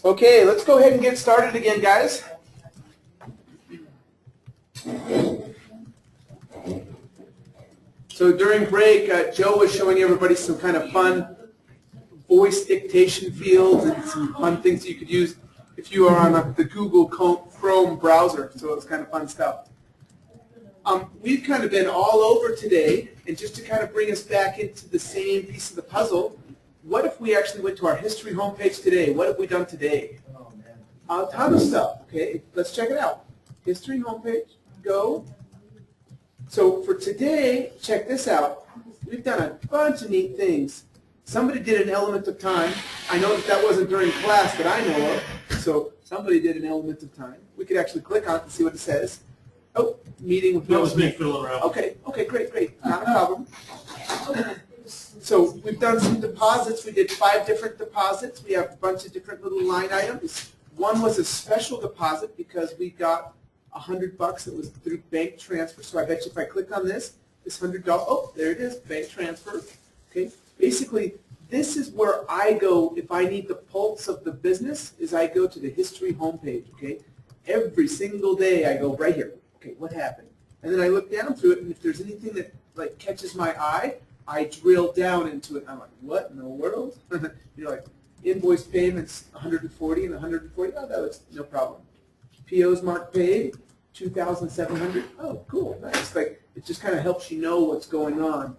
Okay, let's go ahead and get started again, guys. So during break, Joe was showing everybody some kind of fun voice dictation fields and some fun things that you could use if you are on the Google Chrome browser. So it was kind of fun stuff. We've kind of been all over today, and just to kind of bring us back into the same piece of the puzzle, what if we actually went to our history homepage today? What have we done today? A ton of stuff, okay? Let's check it out. History homepage, go. So for today, check this out. We've done a bunch of neat things. Somebody did an element of time. I know that wasn't during class that I know of, so somebody did an element of time. We could actually click on it and see what it says. Oh, meeting with... That was me filling around. Okay, great. Not a problem. So we've done some deposits. We did 5 different deposits. We have a bunch of different little line items. One was a special deposit because we got $100 that was through bank transfer. So I bet you if I click on this $100, oh, there it is, bank transfer. Okay. Basically, this is where I go if I need the pulse of the business. Is I go to the history homepage. Okay. Every single day I go right here. Okay, what happened? And then I look down through it, and if there's anything that like catches my eye, I drill down into it. I'm like, what in the world? You're like, invoice payments 140 and 140. Oh, that was no problem. POs marked paid 2,700. Oh, cool, nice. Like it just kind of helps you know what's going on.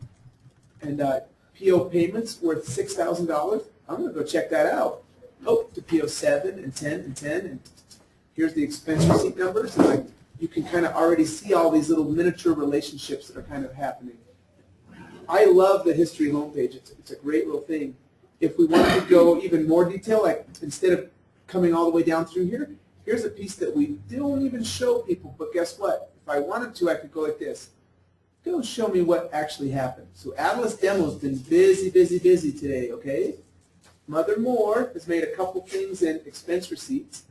And PO payments worth $6,000. I'm gonna go check that out. Oh, to PO 7 and 10 and 10, and here's the expense receipt numbers. And like you can kind of already see all these little miniature relationships that are kind of happening. I love the history homepage. It's a great little thing. If we wanted to go even more detail, like instead of coming all the way down through here, here's a piece that we don't even show people, but guess what? If I wanted to, I could go like this. Go show me what actually happened. So Adilas Demo's been busy today, okay? Mother Moore has made a couple things in expense receipts,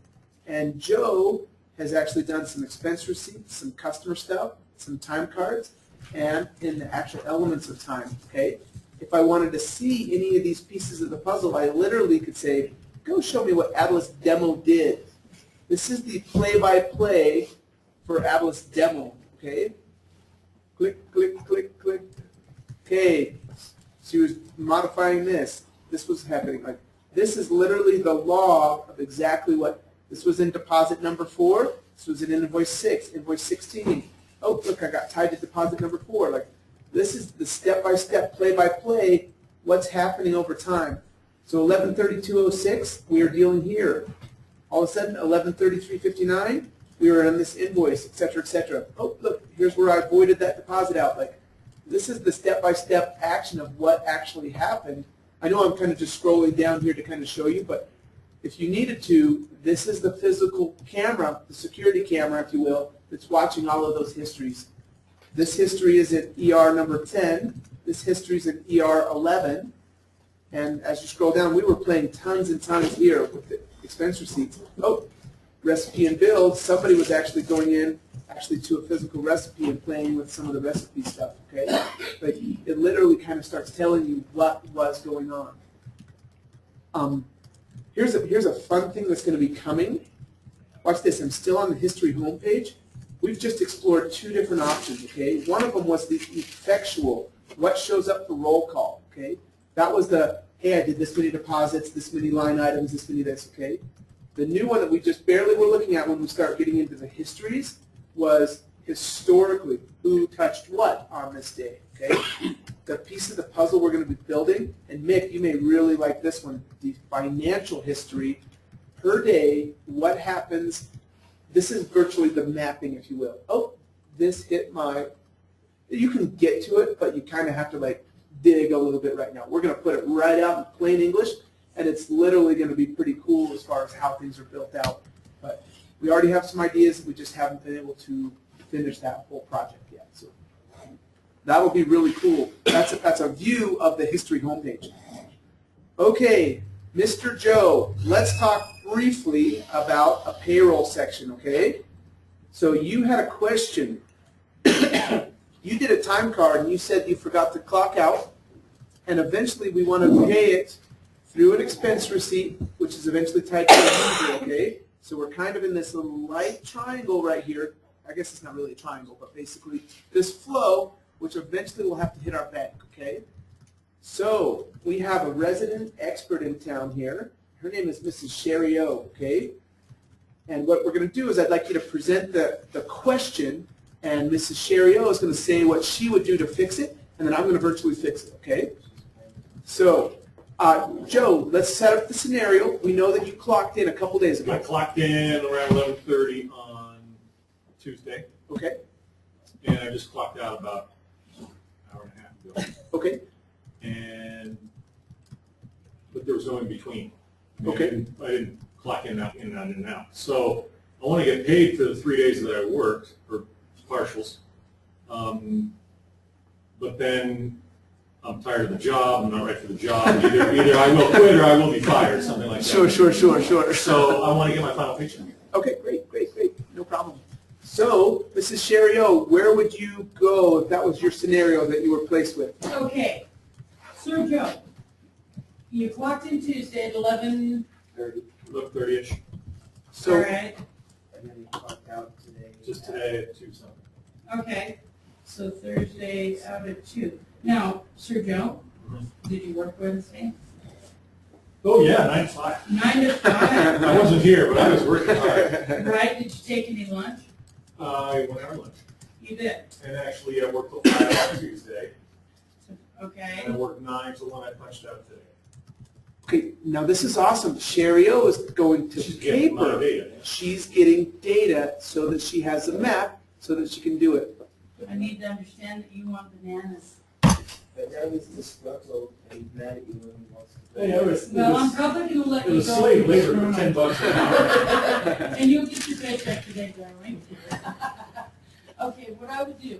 and Joe has actually done some expense receipts, some customer stuff, some time cards, and in the actual elements of time, okay? If I wanted to see any of these pieces of the puzzle, I literally could say, go show me what Adilas Demo did. This is the play-by-play for Adilas Demo, okay? Click, click, click, click. Okay, she was modifying this. This was happening. Like, this is literally the log of exactly what, this was in deposit number 4, this was in invoice 6, invoice 16. Oh, look, I got tied to deposit number 4. Like, this is the step-by-step, play-by-play, what's happening over time. So 11/32/06, we are dealing here. All of a sudden, 11/33/59, we were on this invoice, etc., etc. Oh, look, here's where I voided that deposit out. Like, this is the step-by-step action of what actually happened. I know I'm kind of just scrolling down here to kind of show you, but if you needed to, this is the physical camera, the security camera, if you will, that's watching all of those histories. This history is at ER number 10. This history is at ER 11. And as you scroll down, we were playing tons and tons here with the expense receipts. Oh, recipe and build. Somebody was actually going in actually to a physical recipe and playing with some of the recipe stuff, okay? Like, it literally kind of starts telling you what was going on. Here's a fun thing that's going to be coming. Watch this. I'm still on the history homepage. We've just explored 2 different options, okay? One of them was the effectual, what shows up for roll call, okay? That was the, hey, I did this many deposits, this many line items, this many this, okay? The new one that we just barely were looking at when we start getting into the histories was historically, who touched what on this day, okay? The piece of the puzzle we're going to be building, and Mick, you may really like this one, the financial history per day, what happens. This is virtually the mapping, if you will. Oh, this hit my, you can get to it, but you kind of have to like dig a little bit right now. We're going to put it right out in plain English, and it's literally going to be pretty cool as far as how things are built out. But we already have some ideas, we just haven't been able to finish that whole project yet. So that will be really cool. That's a view of the history homepage. Okay, Mr. Joe, let's talk briefly about a payroll section, okay? So you had a question. You did a time card and you said you forgot to clock out, and eventually we want to pay it through an expense receipt, which is eventually tied to a user, okay? So we're kind of in this little light triangle right here. I guess it's not really a triangle, but basically this flow, which eventually will have to hit our bank, okay? So we have a resident expert in town here. Her name is Mrs. Sherry O, okay? And what we're going to do is I'd like you to present the question, and Mrs. Sherry O is going to say what she would do to fix it, and then I'm going to virtually fix it, okay? So, Joe, let's set up the scenario. We know that you clocked in a couple days ago. I clocked in around 11:30 on Tuesday. Okay. And I just clocked out about an hour and a half ago. Okay. But there was no in between. Okay. I didn't clock in and out, in and out, in and out. So I want to get paid for the 3 days that I worked, or partials. But then I'm tired of the job, I'm not right for the job. Either I will quit or I will be fired, something like that. Sure. So I want to get my final paycheck. Okay, great. No problem. So, Mrs. Sherry O, where would you go if that was your scenario that you were placed with? Okay, Sir Joe, you clocked in Tuesday at 11:30-ish. So, all right, And then you clocked out today. Just today at 2 something. okay, so Thursday out at 2. Now, Sir Joe, did you work Wednesday? Oh yeah, 9 to 5. 9 to 5, I wasn't here, but I was working hard. right? Did you take any lunch? I went out lunch. You did, And actually I worked till 5 on Tuesday. okay. And I worked 9 till when I punched out today. okay, now this is awesome. Sherry O is going to She's getting my paper. data. She's getting data so that she has a map so that she can do it. I need to understand that you want bananas. But now he's disgruntled and he's mad at you when he wants to. Hey, it was Well, I'm probably gonna let it you was go. slave labor for $10 an hour. And you'll get your paycheck today, darling. Okay, what I would do,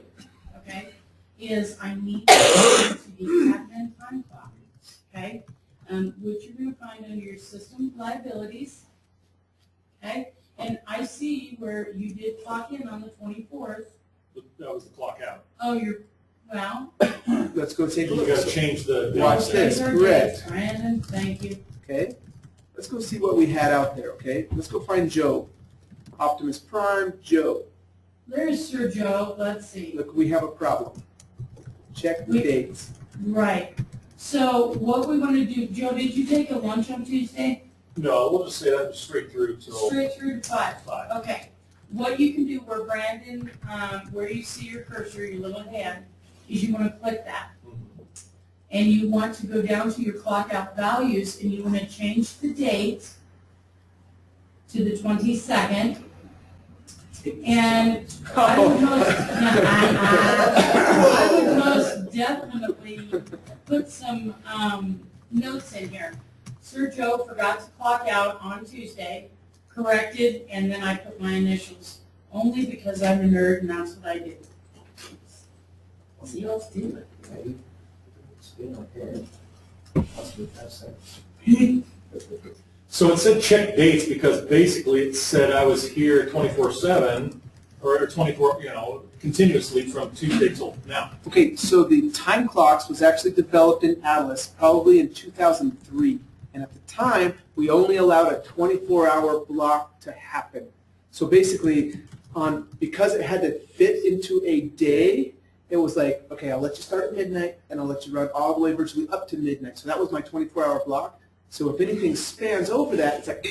okay, is I need to be admin time clock, okay? Which you're gonna find under your system liabilities, okay? And I see where you did clock in on the 24th. That was the clock out. Oh, well. Let's go take a You look. gotta change the. Watch this, correct. Brandon, thank you. Okay, let's go see what we had out there, okay? Let's go find Joe. Optimus Prime, Joe. There's Sir Joe, let's see. Look, we have a problem. Check the dates. Right. So what we want to do, Joe, did you take a lunch on Tuesday? No, we'll just say that was straight through till Straight through to 5. 5. Okay. What you can do where Brandon, where you see your cursor, your little hand, is you want to click that. And you want to go down to your clock out values and you want to change the date to the 22nd. And I would most definitely put some notes in here. Sir Joe forgot to clock out on Tuesday, corrected, and then I put my initials, only because I'm a nerd and that's what I do. See how it's doing. It's been okay. That's what that said. So it said check dates because basically it said I was here 24/7 or 24, continuously from Tuesday till now. Okay, so the time clocks was actually developed in Adilas probably in 2003. And at the time, we only allowed a 24-hour block to happen. So basically, because it had to fit into a day, it was like, okay, I'll let you start at midnight, and I'll let you run all the way virtually up to midnight. So that was my 24-hour block. So if anything spans over that, it's like,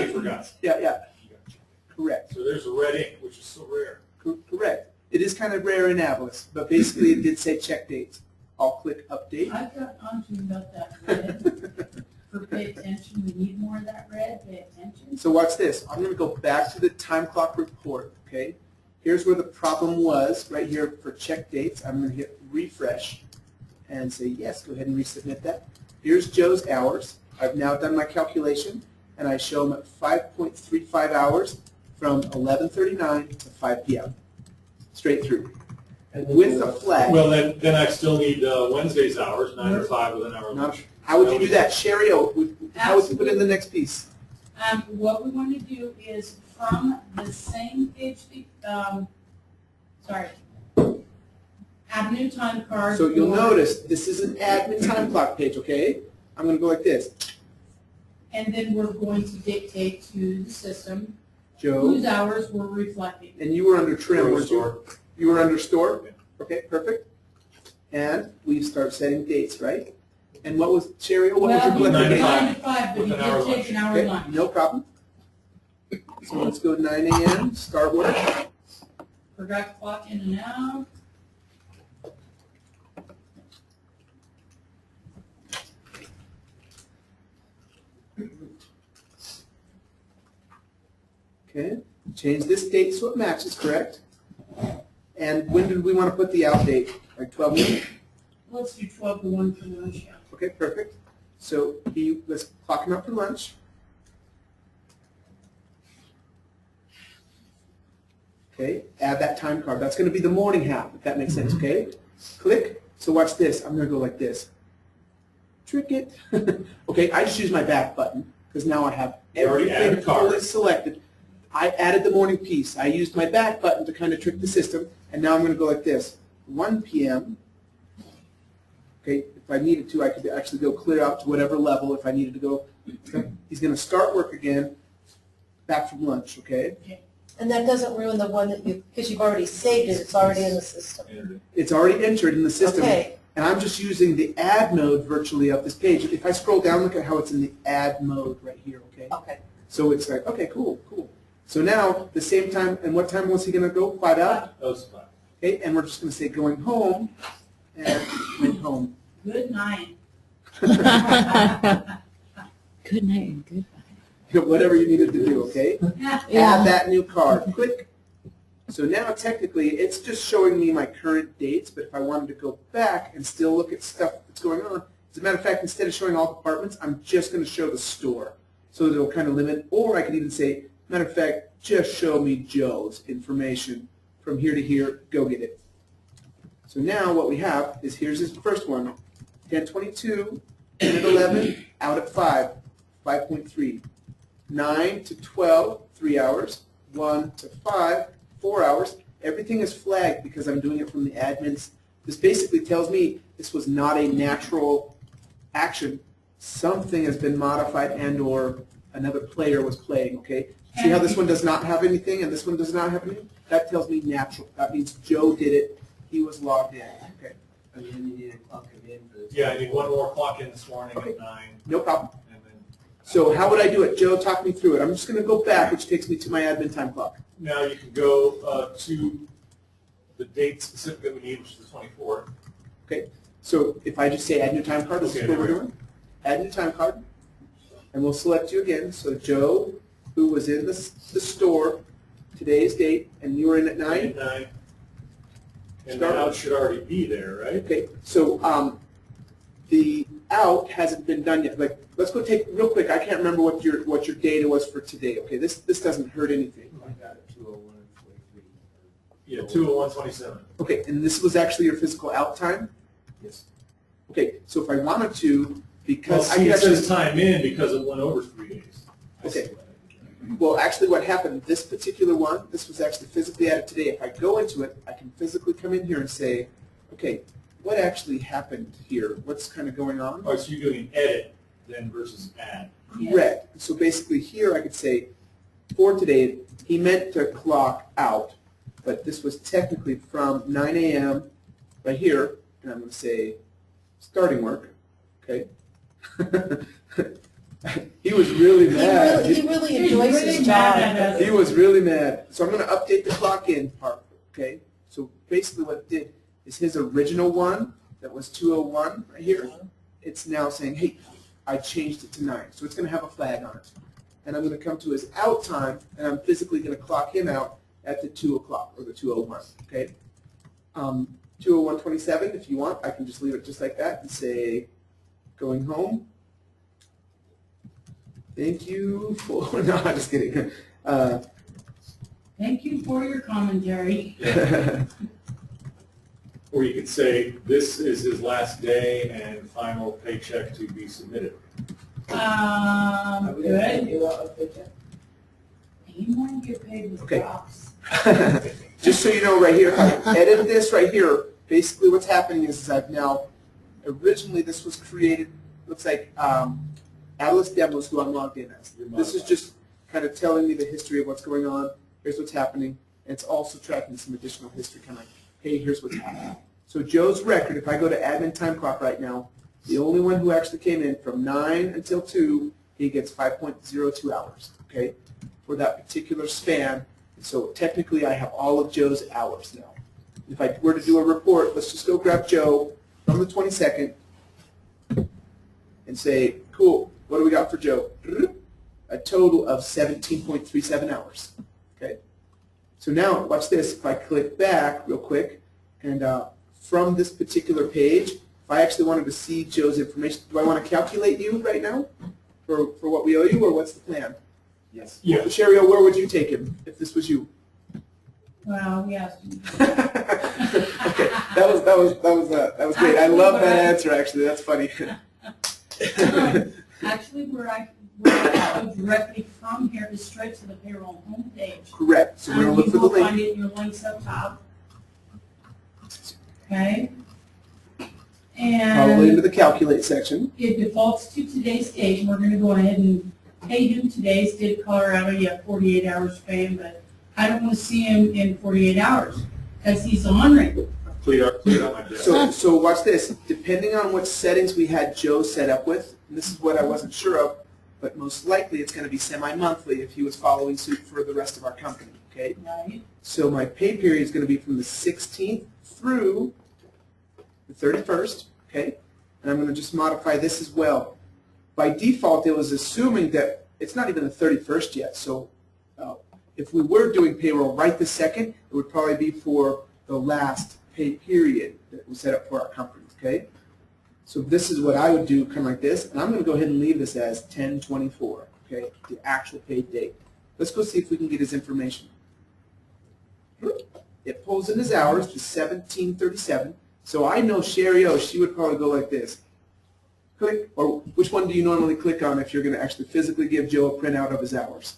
You forgot. yeah, correct. So there's a red ink, which is so rare. Correct. It is kind of rare in Adilas, but basically it did say check dates. I'll click update. I've got on to you about that red. For pay attention, we need more of that red, pay attention. So watch this. I'm going to go back to the time clock report, okay? Here's where the problem was, right here for check dates. I'm going to hit refresh and say, yes, go ahead and resubmit that. Here's Joe's hours. I've now done my calculation, and I show them at 5.35 hours from 11:39 to 5 p.m. Straight through. And with the flag. Well, then I still need Wednesday's hours, 9 to 5 with an hour lunch. How would you do that? Sherry O, how would you put in the next piece? What we want to do is from the same page, Avenue time card. So you'll notice this is an admin time clock page, okay? I'm going to go like this. and then we're going to dictate to the system Joe, whose hours we're reflecting. and you were under trim, weren't you? Store. You were under store? Yeah. Okay, perfect. And we start setting dates, right? And what was, Sherry, what was Well, your he collective did date? 9 to 5, but he With an hour did take lunch. an hour Okay, lunch. no problem. So let's go 9 a.m., start work. Forgot to clock in and out. Okay, change this date so it matches, correct? And when did we want to put the out date? Like 12 noon? Let's do 12 to 1 for lunch, yeah. Okay, perfect. So let's clock him out for lunch. Okay, add that time card. That's going to be the morning half, if that makes sense, okay? Click. So watch this. I'm going to go like this. Trick it. Okay, I just use my back button because now I have You already added everything a card. fully selected. I added the morning piece. I used my back button to kind of trick the system, and now I'm going to go like this. 1 p.m. Okay, if I needed to, I could actually go clear out to whatever level if I needed to go. He's going to start work again, back from lunch, okay? And that doesn't ruin the one that because you've already saved it, it's already in the system. It's already entered in the system, Okay, and I'm just using the add mode virtually of this page. If I scroll down, look at how it's in the add mode right here, okay? okay. So it's like, okay, cool, cool. So now, the same time, and what time was he going to go? 5 out? That was fine. Okay, and we're just going to say going home, and went home. Good night. Good night and goodbye. Whatever you needed to do, okay? Add that new card. Click. So now technically it's just showing me my current dates, but if I wanted to go back and still look at stuff that's going on, as a matter of fact, instead of showing all departments, I'm just going to show the store. So that it'll kind of limit, or I could even say, matter of fact, just show me Joe's information from here to here, go get it. So now what we have is here's his first one, 10:22, in at 11, out at 5, 5.3. 9 to 12, 3 hours. 1 to 5, 4 hours. Everything is flagged because I'm doing it from the admins. This basically tells me this was not a natural action. Something has been modified and or another player was playing, okay? See how this one does not have anything and this one does not have anything? That tells me natural. That means Joe did it. He was logged in. Okay. And then you need to clock him in for this. Yeah, I need one more clock in this morning Okay. at 9, No problem. and then So how would I do it? Joe, talk me through it. I'm just going to go back, which takes me to my admin time clock. now you can go to the date specific that we need, which is the 24th. So if I just say add new time card, this is Okay, what we're there we doing. Add new time card. And we'll select you again. So Joe, who was in the store, today's date, and you were in at 9? At 9. And Start. now it should already be there, right? Okay, so the out hasn't been done yet. Like, let's go take real quick. I can't remember what your data was for today. Okay, this doesn't hurt anything. I got it, 201:43. Yeah, 201:27. Okay, and this was actually your physical out time. Yes. Okay, so if I wanted to, Well, because I see, could it actually, says time in because it went over 3 days. I see Okay. that. well, actually, what happened? This particular one, this was actually physically added today. If I go into it, I can physically come in here and say, okay, what actually happened here? What's kind of going on? Oh, so you're doing edit then versus add. Correct. So basically here I could say, for today, he meant to clock out, but this was technically from 9 a.m. right here, and I'm going to say starting work, okay? He was really mad. He really He's enjoys really his mad at job. us. He was really mad. So I'm going to update the clock in part, okay? So basically what it did is his original one that was 2:01 right here, it's now saying, hey, I changed it to 9. So it's going to have a flag on it. And I'm going to come to his out time, and I'm physically going to clock him out at the 2 o'clock or the 2:01, okay? 2:01:27, if you want, I can just leave it just like that and say, going home. Thank you for, no, I'm just kidding. Thank you for your commentary. Or you could say, this is his last day and final paycheck to be submitted. Are we gonna pay Good. you out of paycheck? You want to get paid with Okay. drops. Just so you know, right here, if I edit this right here, basically what's happening is I've now, originally this was created, looks like Adilas demo is who I'm logged in as. You're This is modified. just kind of telling me the history of what's going on. Here's what's happening. And it's also tracking some additional history, kind of like, hey, here's what's happening. So Joe's record, if I go to admin time clock right now, the only one who actually came in from 9 until 2, he gets 5.02 hours, okay, for that particular span. And so technically I have all of Joe's hours now. If I were to do a report, let's just go grab Joe from the 22nd and say, cool, what do we got for Joe? A total of 17.37 hours, okay? So now, watch this. If I click back real quick, and from this particular page, if I actually wanted to see Joe's information, do I want to calculate you right now for what we owe you, or what's the plan? Yes. Yeah. Sherry, where would you take him if this was you? Well, yes. Okay, that was great. I love that answer. Actually, that's funny. Actually, where I go directly from here is straight to the payroll homepage. Correct. So we're gonna look for the You will link. find it in your links up top. Okay? Probably into And the calculate section. it defaults to today's date, and we're gonna go ahead and pay him today's date. Colorado, you have 48 hours to pay him, but I don't want to see him in 48 hours because he's on right. Cleared out my desk. So watch this. Depending on what settings we had Joe set up with, and this is what I wasn't sure of, but most likely it's going to be semi-monthly if he was following suit for the rest of our company, okay? Right? So my pay period is going to be from the 16th through the 31st, okay? And I'm going to just modify this as well. By default, it was assuming that it's not even the 31st yet, so if we were doing payroll right this second, it would probably be for the last pay period that was set up for our company, okay? So this is what I would do, kind of like this, and I'm going to go ahead and leave this as 10/24, okay, the actual paid date. Let's go see if we can get his information. It pulls in his hours to 1737, so I know Sherry O, she would probably go like this. Click, or which one do you normally click on if you're going to actually physically give Joe a printout of his hours?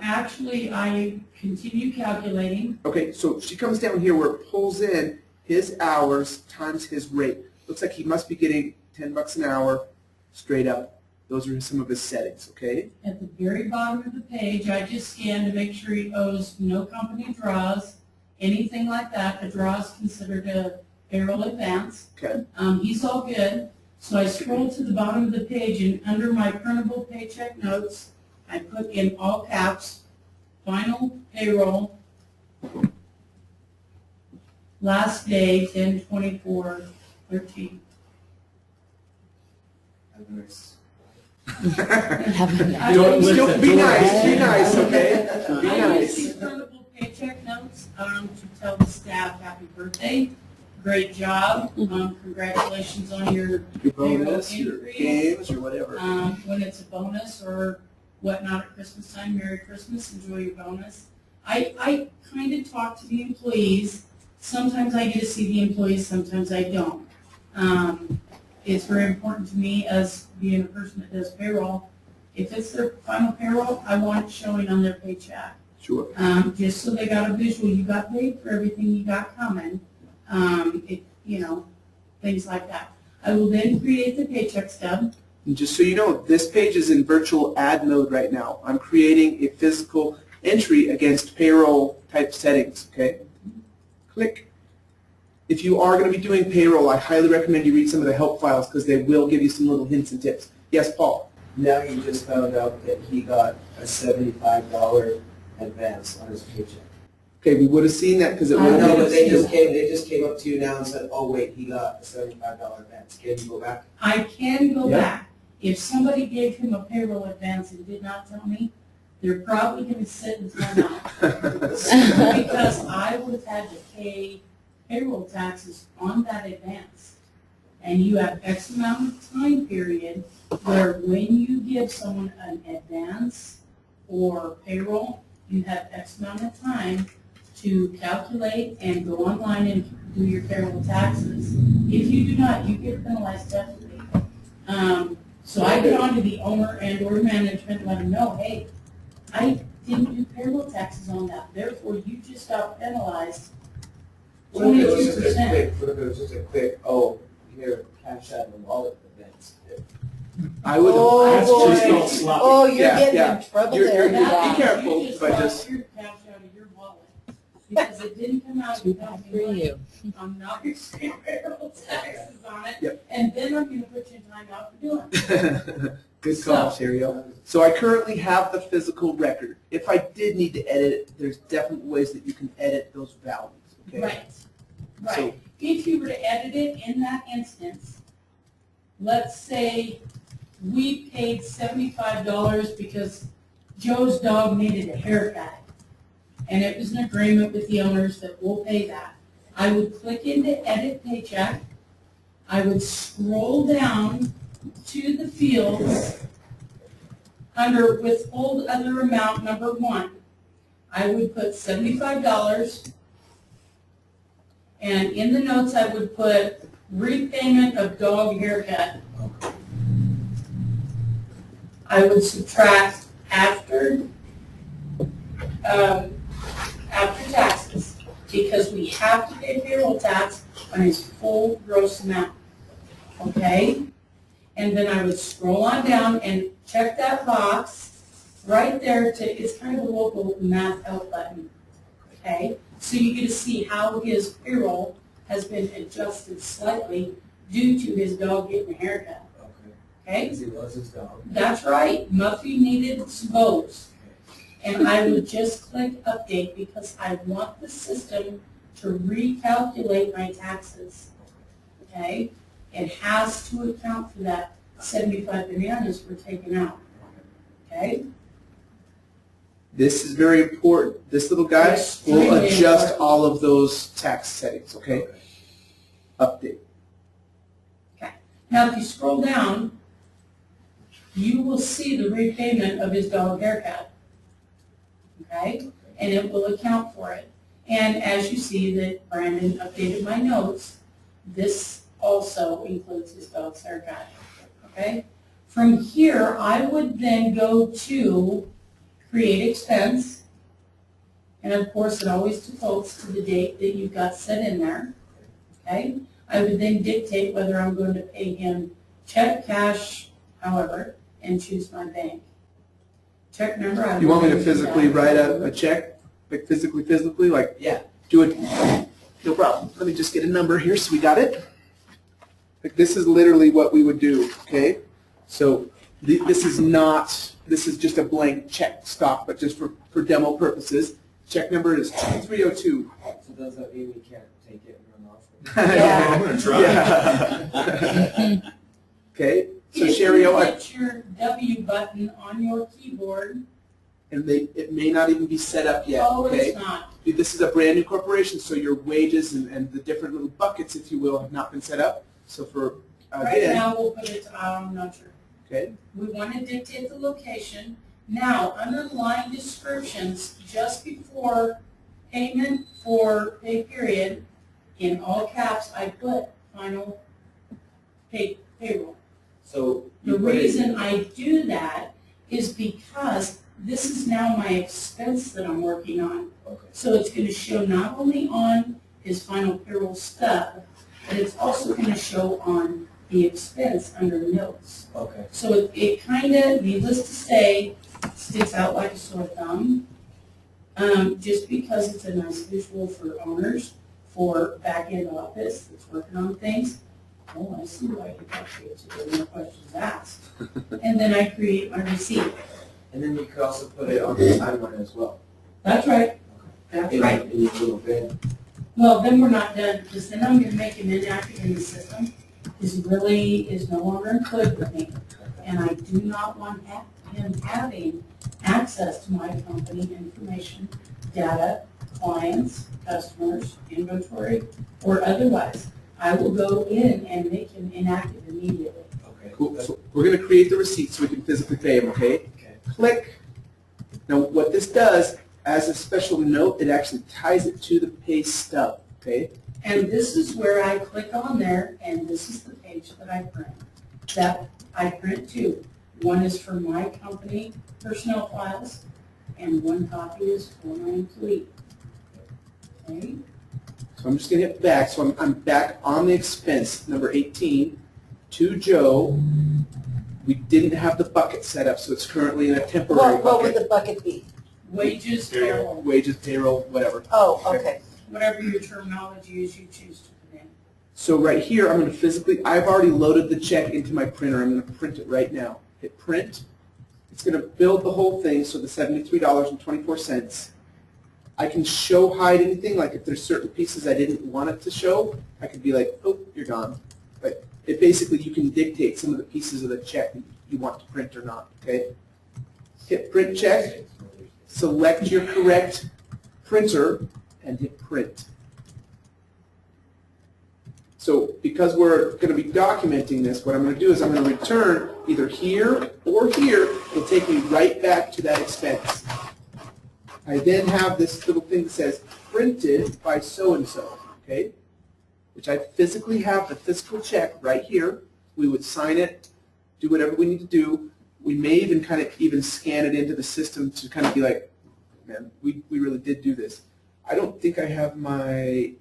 Actually, I continue calculating. Okay, so she comes down here where it pulls in his hours times his rate. Looks like he must be getting $10 an hour straight up. Those are some of his settings, okay? At the very bottom of the page, I just scan to make sure he owes no company draws, anything like that. A draw is considered a payroll advance. Okay. He's all good. So I scroll to the bottom of the page, and under my printable paycheck notes, I put in all caps, final payroll, last day, 10/24/13. Nice. Don't listen. Be nice, okay? Be I use nice. these printable paycheck notes to tell the staff happy birthday, great job, congratulations on your Your bonus, your increase. games, or whatever. When it's a bonus or whatnot at Christmas time, Merry Christmas, enjoy your bonus. I kind of talk to the employees. Sometimes I get to see the employees, sometimes I don't. It's very important to me as being a person that does payroll. If it's their final payroll, I want it showing on their paycheck. Sure. Just so they got a visual, you got paid for everything you got coming. Things like that. I will then create the paycheck stub. And just so you know, this page is in virtual ad mode right now. I'm creating a physical entry against payroll type settings, okay? Click. If you are going to be doing payroll, I highly recommend you read some of the help files because they will give you some little hints and tips. Yes, Paul? Now you just found out that he got a $75 advance on his paycheck. Okay, we would have seen that because it I would No, have but they just came up to you now and said, oh wait, he got a $75 advance. Can you go back? I can go Yeah. back. If somebody gave him a payroll advance and did not tell me, they're probably going to sit in timeout. Because I would have had to pay payroll taxes on that advance. And you have X amount of time period where when you give someone an advance or payroll, you have X amount of time to calculate and go online and do your payroll taxes. If you do not, you get penalized heavily. So I get onto the owner and or management and let them know, hey, I didn't do payroll taxes on that, therefore you just got penalized What if it was just a 22%. quick, what if it was just a quick, oh, here, cash out in the wallet advance? I would. Oh, That's boy. just called sloppy. Oh, you're Yeah, getting yeah. in trouble You're- there. you're- Yeah. be careful, You just but lost just- your cash out of your wallet because it didn't come out of Too the bad company for money. you. I'm not going to pay payroll taxes on it. Yep. And then I'm going to put you in time out for doing it. Good call, Cherio. So I currently have the physical record. If I did need to edit it, there's definite ways that you can edit those values, okay? Right, right. So- If you were to edit it in that instance, let's say we paid $75 because Joe's dog needed a haircut. And it was an agreement with the owners that we'll pay that. I would click into edit paycheck. I would scroll down to the fields under withhold other amount number 1. I would put $75. And in the notes, I would put repayment of dog haircut. I would subtract after taxes, because we have to pay payroll tax on his full gross amount, okay? And then I would scroll on down and check that box right there it's kind of a local math help button, okay? So you get to see how his payroll has been adjusted slightly due to his dog getting a haircut, okay? Because he loves his dog. That's right, Muffy needed some bows. And I would just click update because I want the system to recalculate my taxes, okay? It has to account for that 75 bananas we're taking out, okay? This is very important. This little guy will Extremely adjust important. all of those tax settings, okay? Update. Now, if you scroll down, you will see the repayment of his dog haircut, okay? And it will account for it. And as you see that Brandon updated my notes, this also includes his dog's haircut, okay? From here, I would then go to create expense. And of course, it always defaults to the date that you've got set in there, okay? I would then dictate whether I'm going to pay him check, cash, however, and choose my bank. Check number. I You want me to would physically do that. write a check? Like physically, like Yeah. do it? No problem. Let me just get a number here so we got it. Like this is literally what we would do, okay? So this is just a blank check stop, but just for demo purposes. Check number is 2302. So does that mean we can't take it and run off? Yeah. I'm gonna try. Yeah. Okay, so If Sherry, you hit your W button on your keyboard, and it may not even be set up yet, oh, okay? it's not. This is a brand new corporation, so your wages and the different little buckets, if you will, have not been set up. So for, Right again, now, we'll put it to, I'm not sure. okay, We want to dictate the location. Now, under line descriptions, just before payment for pay period, in all caps, I put final payroll. So The you put it- reason I do that is because this is now my expense that I'm working on. Okay. So it's going to show not only on his final payroll stub, but it's also going to show on the expense under notes. Okay. So it kind of, needless to say, sticks out like a sore thumb, just because it's a nice visual for owners, for back-end office that's working on things. Oh, I see why you got to no questions asked. And then I create my receipt. And then you could also put it on the timeline as well. That's right. That's right. In your little bin. Well, then we're not done, because then I'm gonna make him inactive in the system. He really is no longer employed with me. And I do not want him having access to my company information, data, clients, customers, inventory, or otherwise. I will go in and make him inactive immediately. Okay. cool. So we're going to create the receipt so we can physically pay him, okay? Okay. Click. Now what this does, as a special note, it actually ties it to the pay stub, okay? And this is where I click on there, and this is the page that I print. That I print two. One is for my company personnel files, and one copy is for my employee. Okay? So I'm just going to hit back. So I'm back on the expense, number 18, to Joe. We didn't have the bucket set up, so it's currently in a temporary What would bucket. the bucket be? Wages, payroll, Wages, payroll, whatever. Oh, okay. whatever your terminology is you choose to put in. So right here, I'm going to physically, I've already loaded the check into my printer. I'm going to print it right now. Hit print. It's going to build the whole thing, so the $73.24. I can show hide anything, like if there's certain pieces I didn't want it to show, I could be like, oh, you're gone. But it basically, you can dictate some of the pieces of the check that you want to print or not, okay? Hit print check, select your correct printer, and hit print. So because we're going to be documenting this, what I'm going to do is I'm going to return either here or here. It'll take me right back to that expense. I then have this little thing that says printed by so-and-so, okay? Which I physically have the physical check right here. We would sign it, do whatever we need to do. We may even kind of even scan it into the system to kind of be like, man, we really did do this. I don't think I have my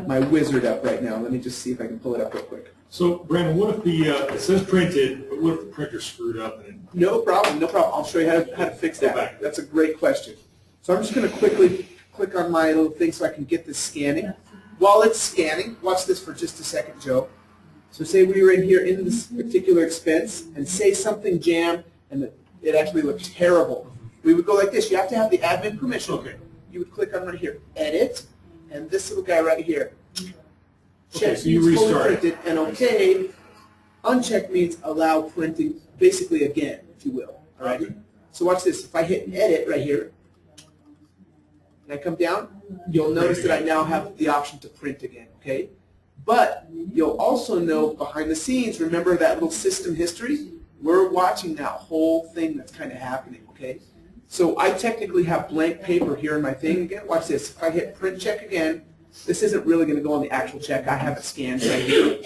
my wizard up right now. Let me just see if I can pull it up real quick. So, Brandon, what if the, it says printed, but what if the printer's screwed up and No problem, no problem. I'll show you how to fix Go that. back. That's a great question. So I'm just going to quickly click on my little thing so I can get this scanning. While it's scanning, watch this for just a second, Joe. So say we were in here in this particular expense and say something jammed and it actually looked terrible. We would go like this. You have to have the admin permission. Okay. You would click on right here, edit, and this little guy right here. Okay, Check so you means fully restart it. printed, and okay. Uncheck means allow printing, basically again, if you will. All right. Okay. So watch this. If I hit edit right here, and I come down, you'll notice that I now have the option to print again. Okay. But you'll also know behind the scenes. Remember that little system history? We're watching that whole thing that's kind of happening. Okay. So I technically have blank paper here in my thing again. Watch this. If I hit print check again, this isn't really going to go on the actual check. I have it scanned right here.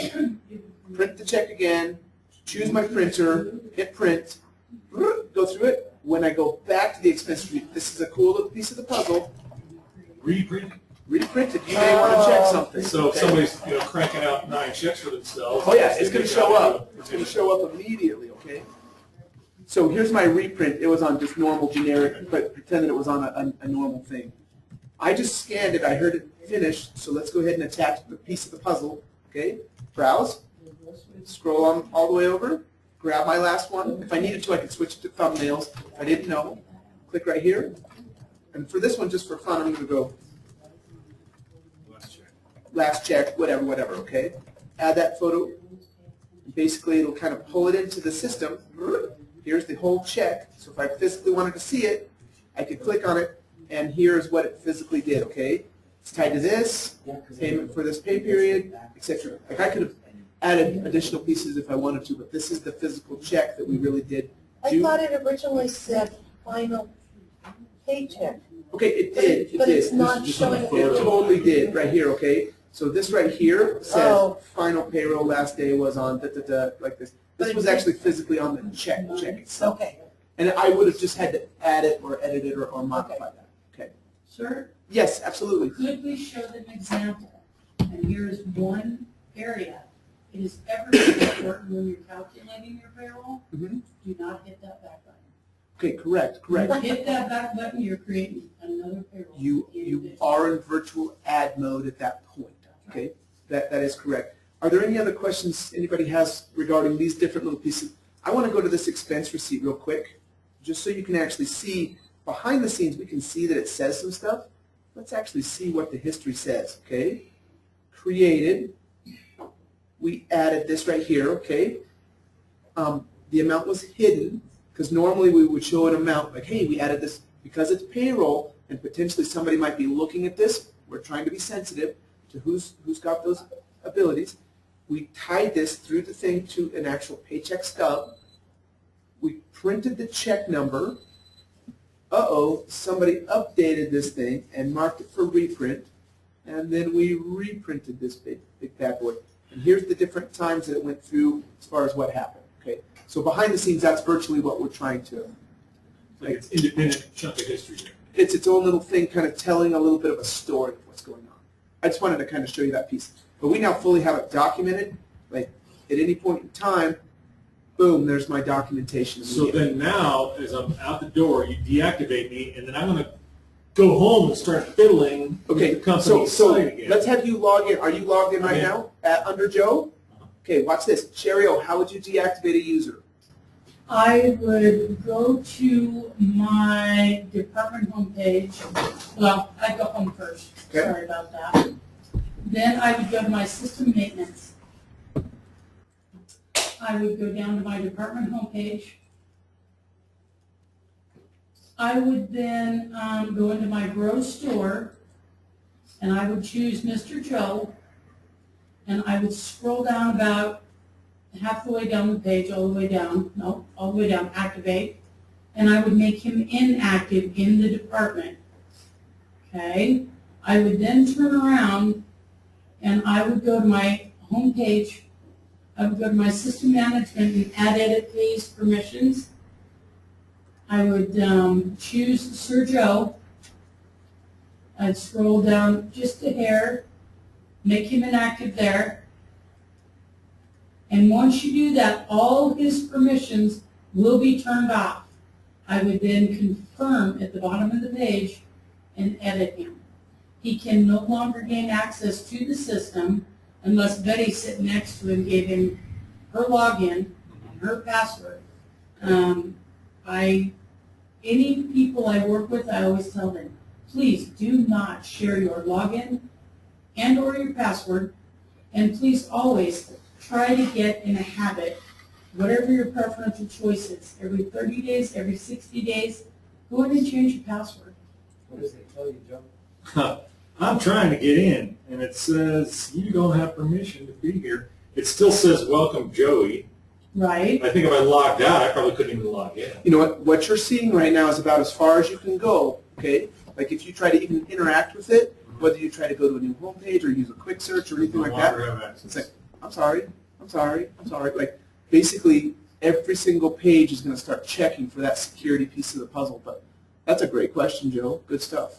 Print the check again. Choose my printer. Hit print. Go through it. When I go back to the expense sheet, this is a cool little piece of the puzzle. reprint? Reprinted. You may want to check something. So if okay? somebody's cranking out 9 checks for themselves. Oh yeah, it's going to show up. It's going to show up immediately, okay? So here's my reprint. It was on just normal generic, but pretend that it was on a normal thing. I just scanned it. I heard it finish, so let's go ahead and attach the piece of the puzzle, okay? Browse. Scroll on all the way over. Grab my last one. If I needed to, I could switch to thumbnails. If I didn't know, click right here. And for this one, just for fun, I'm going to go last check, whatever, okay? Add that photo. Basically, it'll kind of pull it into the system. Here's the whole check. So if I physically wanted to see it, I could click on it, and here's what it physically did, okay? It's tied to this, payment for this pay period, etc. Like I could have added additional pieces if I wanted to, but this is the physical check that we really did I do. thought it originally said final paycheck. Okay, it did, But it it's did. not Just on the showing. It totally did, right here, okay? So this right here says Oh. final payroll last day was on da-da-da, like this. But This it was did- actually physically on the check itself. Okay. And I would have just had to add it or edit it or modify that. Okay. Sir, Yes, absolutely. could we show them an example? And here's one area. It is ever important when you're calculating your payroll, Mhm. do not hit that back button. Okay, correct, correct. You hit that back button, you're creating another payroll. You are in virtual add mode at that point. Okay, that is correct. Are there any other questions anybody has regarding these different little pieces? I want to go to this expense receipt real quick, just so you can actually see behind the scenes. We can see that it says some stuff. Let's actually see what the history says. Okay, created. We added this right here. Okay, the amount was hidden because normally we would show an amount like, hey, we added this because it's payroll and potentially somebody might be looking at this. We're trying to be sensitive to who's got those abilities. We tied this through the thing to an actual paycheck stub. We printed the check number. Uh-oh, somebody updated this thing and marked it for reprint. And then we reprinted this big bad boy. And here's the different times that it went through as far as what happened. Okay, so behind the scenes, that's virtually what we're trying to. Like it's independent chunk of history here. It's its own little thing, kind of telling a little bit of a story of what's going on. I just wanted to kind of show you that piece. But we now fully have it documented. Like at any point in time, boom, there's my documentation. So then now, as I'm out the door, you deactivate me, and then I'm going to go home and start fiddling with the company site again. Let's have you log in. Are you logged in right Okay. now under Joe? Okay, watch this. Cherio, how would you deactivate a user? I would go to my department homepage. Well, I'd go home first. Okay. Sorry about that. Then I would go to my system maintenance. I would go down to my department homepage. I would then go into my Grow store, and I would choose Mr. Joe, and I would scroll down about half the way down the page, all the way down, no, all the way down, activate, and I would make him inactive in the department. Okay? I would then turn around and I would go to my home page. I would go to my system management and add edit these permissions. I would choose Sir Joe. I'd scroll down just a hair, make him inactive there. And once you do that, all his permissions will be turned off. I would then confirm at the bottom of the page and edit him. He can no longer gain access to the system unless Betty sitting next to him gave him her login and her password. Any people I work with, I always tell them, please do not share your login and or your password, and please always try to get in a habit, whatever your preferential choice is, every 30 days, every 60 days, go ahead and change your password. What does it tell you, Joe? I'm trying to get in, and it says you don't have permission to be here. It still says welcome, Joey. Right? I think if I logged out, I probably couldn't even log in. You know what you're seeing right now is about as far as you can go, okay? Like if you try to even interact with it, whether you try to go to a new homepage or use a quick search or anything like that, it's like, I'm sorry. Like basically every single page is going to start checking for that security piece of the puzzle. But that's a great question, Joe. Good stuff.